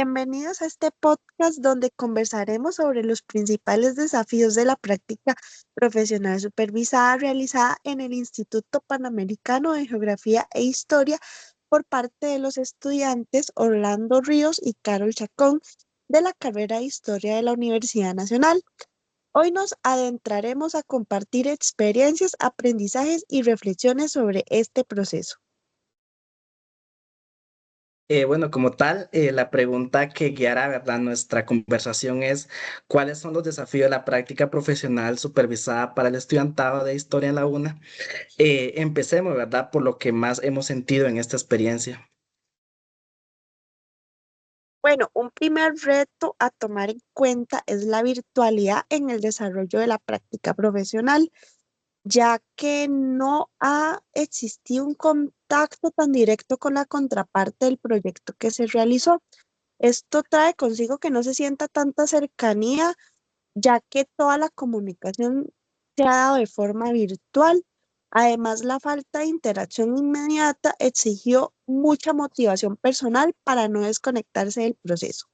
Bienvenidos a este podcast donde conversaremos sobre los principales desafíos de la práctica profesional supervisada realizada en el Instituto Panamericano de Geografía e Historia por parte de los estudiantes Orlando Ríos y Carol Chacón de la carrera de Historia de la Universidad Nacional. Hoy nos adentraremos a compartir experiencias, aprendizajes y reflexiones sobre este proceso. Bueno, como tal, la pregunta que guiará, ¿verdad?, nuestra conversación es: ¿cuáles son los desafíos de la práctica profesional supervisada para el estudiantado de historia en la UNA? Empecemos, ¿verdad?, por lo que más hemos sentido en esta experiencia. Bueno, un primer reto a tomar en cuenta es la virtualidad en el desarrollo de la práctica profesional, ya que no ha existido un contacto tan directo con la contraparte del proyecto que se realizó. Esto trae consigo que no se sienta tanta cercanía, ya que toda la comunicación se ha dado de forma virtual. Además, la falta de interacción inmediata exigió mucha motivación personal para no desconectarse del proceso.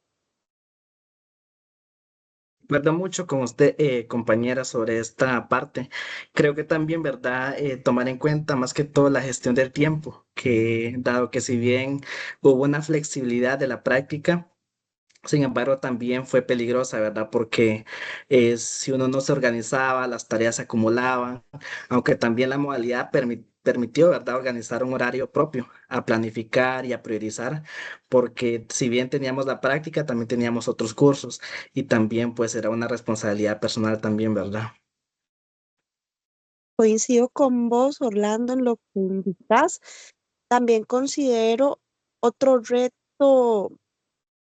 Acuerdo mucho con usted, compañera, sobre esta parte. Creo que también, ¿verdad?, tomar en cuenta más que todo la gestión del tiempo, que dado que si bien hubo una flexibilidad de la práctica, sin embargo, también fue peligrosa, ¿verdad? Porque si uno no se organizaba, las tareas se acumulaban, aunque también la modalidad permitió, ¿verdad?, organizar un horario propio, a planificar y a priorizar, porque si bien teníamos la práctica, también teníamos otros cursos y también pues era una responsabilidad personal también, ¿verdad? Coincido con vos, Orlando, en lo que indicas. También considero otro reto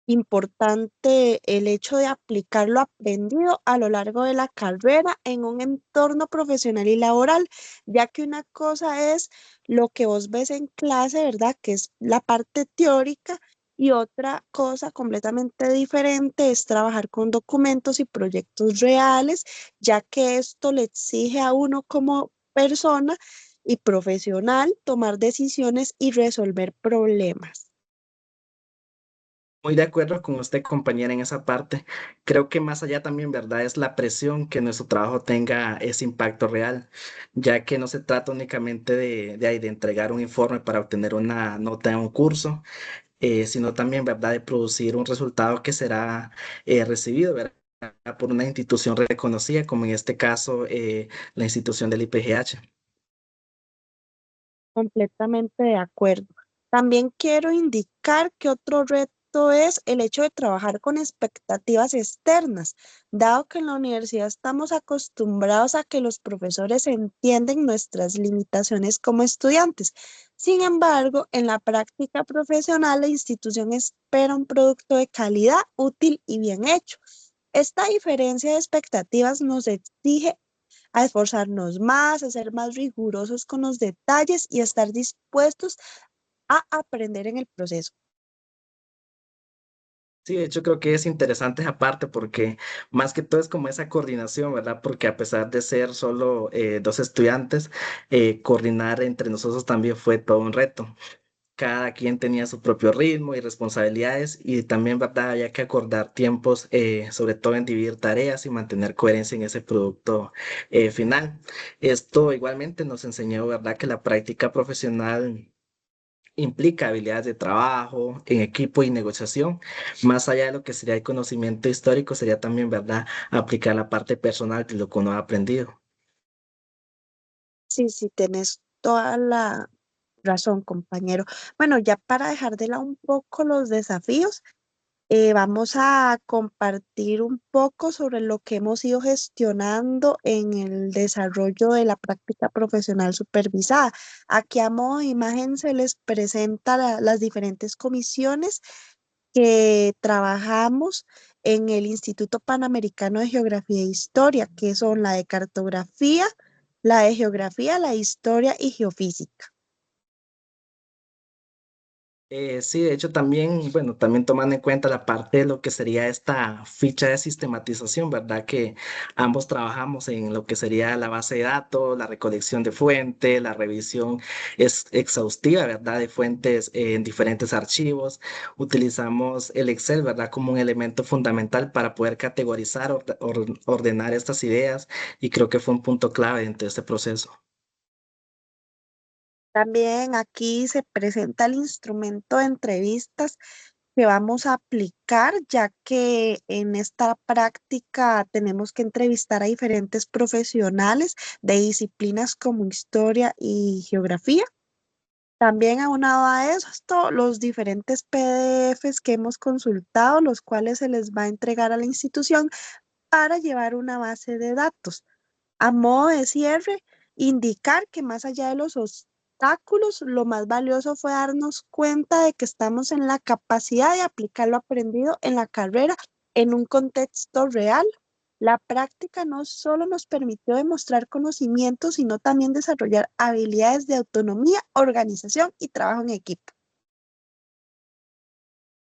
importante el hecho de aplicar lo aprendido a lo largo de la carrera en un entorno profesional y laboral, ya que una cosa es lo que vos ves en clase, ¿verdad? Que es la parte teórica, y otra cosa completamente diferente es trabajar con documentos y proyectos reales, ya que esto le exige a uno como persona y profesional tomar decisiones y resolver problemas. Muy de acuerdo con usted, compañera, en esa parte. Creo que más allá también, ¿verdad?, es la presión que nuestro trabajo tenga ese impacto real, ya que no se trata únicamente de entregar un informe para obtener una nota en un curso, sino también, ¿verdad?, de producir un resultado que será recibido, ¿verdad?, por una institución reconocida, como en este caso la institución del IPGH. Completamente de acuerdo. También quiero indicar que otro reto es el hecho de trabajar con expectativas externas, dado que en la universidad estamos acostumbrados a que los profesores entienden nuestras limitaciones como estudiantes. Sin embargo, en la práctica profesional, la institución espera un producto de calidad, útil y bien hecho. Esta diferencia de expectativas nos exige a esforzarnos más, a ser más rigurosos con los detalles y a estar dispuestos a aprender en el proceso. Sí, de hecho creo que es interesante esa parte porque más que todo es como esa coordinación, ¿verdad? Porque a pesar de ser solo dos estudiantes, coordinar entre nosotros también fue todo un reto. Cada quien tenía su propio ritmo y responsabilidades y también, ¿verdad?, había que acordar tiempos, sobre todo en dividir tareas y mantener coherencia en ese producto final. Esto igualmente nos enseñó, ¿verdad?, que la práctica profesional implica habilidades de trabajo en equipo y negociación. Más allá de lo que sería el conocimiento histórico, sería también, ¿verdad?, aplicar la parte personal de lo que uno ha aprendido. Sí, sí, tenés toda la razón, compañero. Bueno, ya para dejar de lado un poco los desafíos, vamos a compartir un poco sobre lo que hemos ido gestionando en el desarrollo de la práctica profesional supervisada. Aquí a modo de imagen se les presenta las diferentes comisiones que trabajamos en el Instituto Panamericano de Geografía e Historia, que son la de cartografía, la de geografía, la de historia y geofísica. Sí, de hecho también, bueno, también tomando en cuenta la parte de lo que sería esta ficha de sistematización, ¿verdad? Que ambos trabajamos en lo que sería la base de datos, la recolección de fuentes, la revisión es exhaustiva, ¿verdad? De fuentes en diferentes archivos. Utilizamos el Excel, ¿verdad? Como un elemento fundamental para poder categorizar, ordenar estas ideas y creo que fue un punto clave dentro de este proceso. También aquí se presenta el instrumento de entrevistas que vamos a aplicar, ya que en esta práctica tenemos que entrevistar a diferentes profesionales de disciplinas como historia y geografía. También aunado a esto, los diferentes PDFs que hemos consultado, los cuales se les va a entregar a la institución para llevar una base de datos. A modo de cierre, indicar que más allá de los obstáculos, lo más valioso fue darnos cuenta de que estamos en la capacidad de aplicar lo aprendido en la carrera en un contexto real. La práctica no solo nos permitió demostrar conocimientos, sino también desarrollar habilidades de autonomía, organización y trabajo en equipo.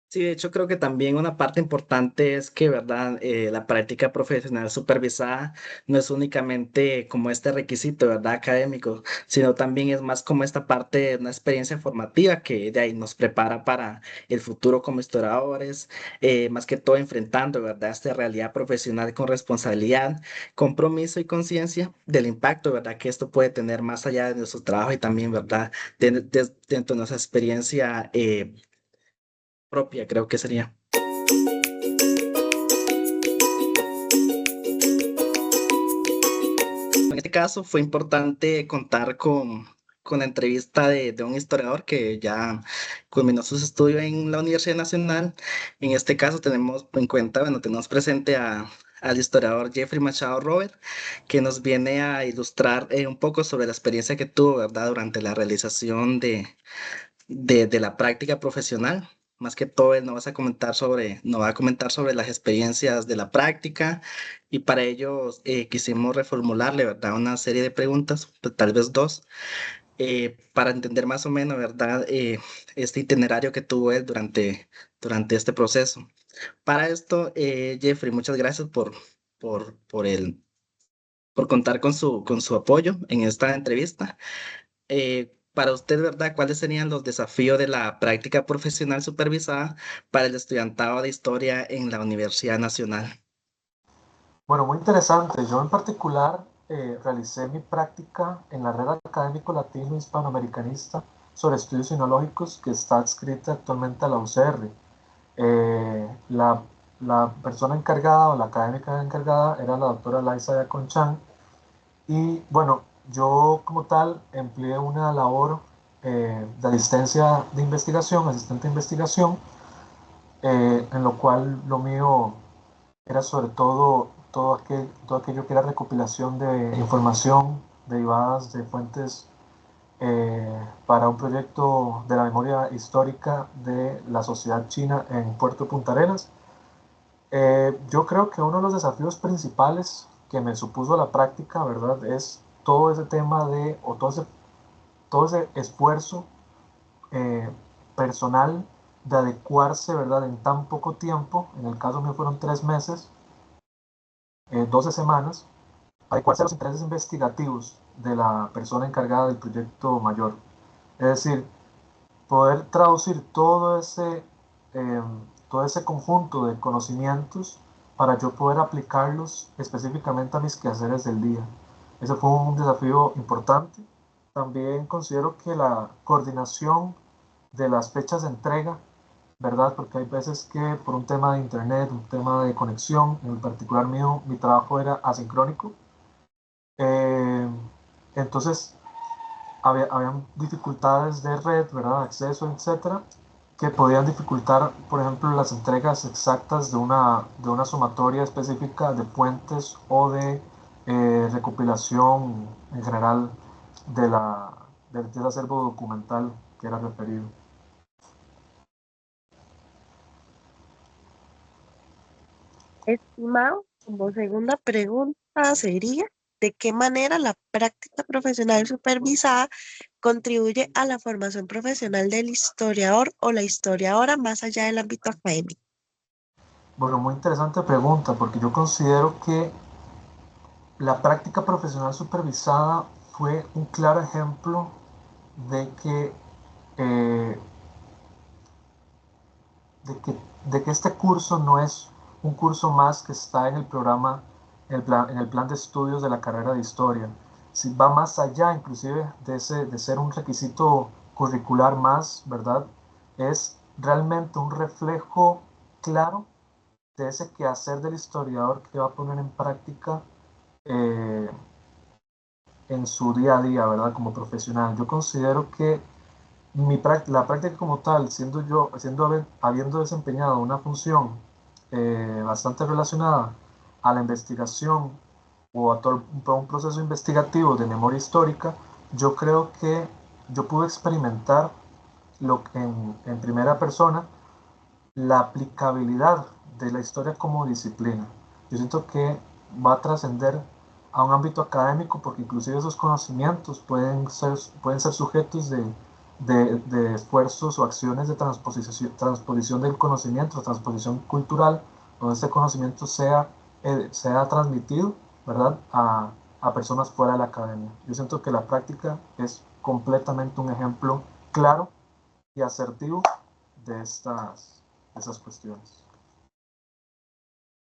Sí, de hecho creo que también una parte importante es que, ¿verdad? La práctica profesional supervisada no es únicamente como este requisito, ¿verdad? Académico, sino también es más como esta parte de una experiencia formativa que de ahí nos prepara para el futuro como historiadores, más que todo enfrentando, ¿verdad? Esta realidad profesional con responsabilidad, compromiso y conciencia del impacto, ¿verdad? Que esto puede tener más allá de nuestro trabajo y también, ¿verdad? Dentro de nuestra experiencia propia, creo que sería. En este caso fue importante contar con la entrevista de un historiador que ya culminó sus estudios en la Universidad Nacional. En este caso tenemos en cuenta, bueno, tenemos presente al historiador Jeffrey Machado Robert, que nos viene a ilustrar un poco sobre la experiencia que tuvo, ¿verdad?, durante la realización de la práctica profesional. Más que todo, él nos va a comentar sobre las experiencias de la práctica y para ello quisimos reformularle, ¿verdad? Una serie de preguntas, pues, tal vez dos, para entender más o menos, ¿verdad? Este itinerario que tuvo él durante este proceso. Para esto, Jeffrey, muchas gracias por contar con su apoyo en esta entrevista. Para usted, ¿verdad? ¿Cuáles serían los desafíos de la práctica profesional supervisada para el estudiantado de historia en la Universidad Nacional? Bueno, muy interesante. Yo en particular realicé mi práctica en la red académico latino hispanoamericanista sobre estudios sinológicos que está adscrita actualmente a la UCR. La persona encargada o la académica encargada era la doctora Laisa Yaconchan y bueno, yo como tal empleé una labor de asistencia de investigación, asistente de investigación, en lo cual lo mío era sobre todo aquello que era recopilación de información derivadas de fuentes para un proyecto de la memoria histórica de la sociedad china en Puerto Punta Arenas. Yo creo que uno de los desafíos principales que me supuso la práctica, ¿verdad? Es todo ese tema o todo ese esfuerzo eh, personal de adecuarse, ¿verdad? En tan poco tiempo, en el caso mío fueron 3 meses, 12 semanas, adecuarse a los intereses investigativos de la persona encargada del proyecto mayor. Es decir, poder traducir eh, todo ese conjunto de conocimientos para yo poder aplicarlos específicamente a mis quehaceres del día. Ese fue un desafío importante. También considero que la coordinación de las fechas de entrega, ¿verdad? Porque hay veces que por un tema de internet, un tema de conexión, en particular mío, mi trabajo era asincrónico. Eh, entonces, habían dificultades de red, ¿verdad? Acceso, etcétera, que podían dificultar, por ejemplo, las entregas exactas de una sumatoria específica de puentes o de recopilación en general del acervo documental que era referido. Estimado, como segunda pregunta sería, ¿de qué manera la práctica profesional supervisada contribuye a la formación profesional del historiador o la historiadora más allá del ámbito académico? Bueno, muy interesante pregunta, porque yo considero que la práctica profesional supervisada fue un claro ejemplo de que, eh, de que este curso no es un curso más que está en el programa, en el plan de estudios de la carrera de historia. Si va más allá inclusive de ser un requisito curricular más, ¿verdad? Es realmente un reflejo claro de ese quehacer del historiador que va a poner en práctica eh, en su día a día, ¿verdad? Como profesional. Yo considero que la práctica como tal, habiendo desempeñado una función bastante relacionada a la investigación o a todo un proceso investigativo de memoria histórica, yo creo que yo pude experimentar en primera persona la aplicabilidad de la historia como disciplina. Yo siento que va a trascender a un ámbito académico porque inclusive esos conocimientos pueden ser sujetos de esfuerzos o acciones de transposición del conocimiento, transposición cultural, donde este conocimiento sea transmitido, ¿verdad?, a personas fuera de la academia. Yo siento que la práctica es completamente un ejemplo claro y asertivo de esas cuestiones.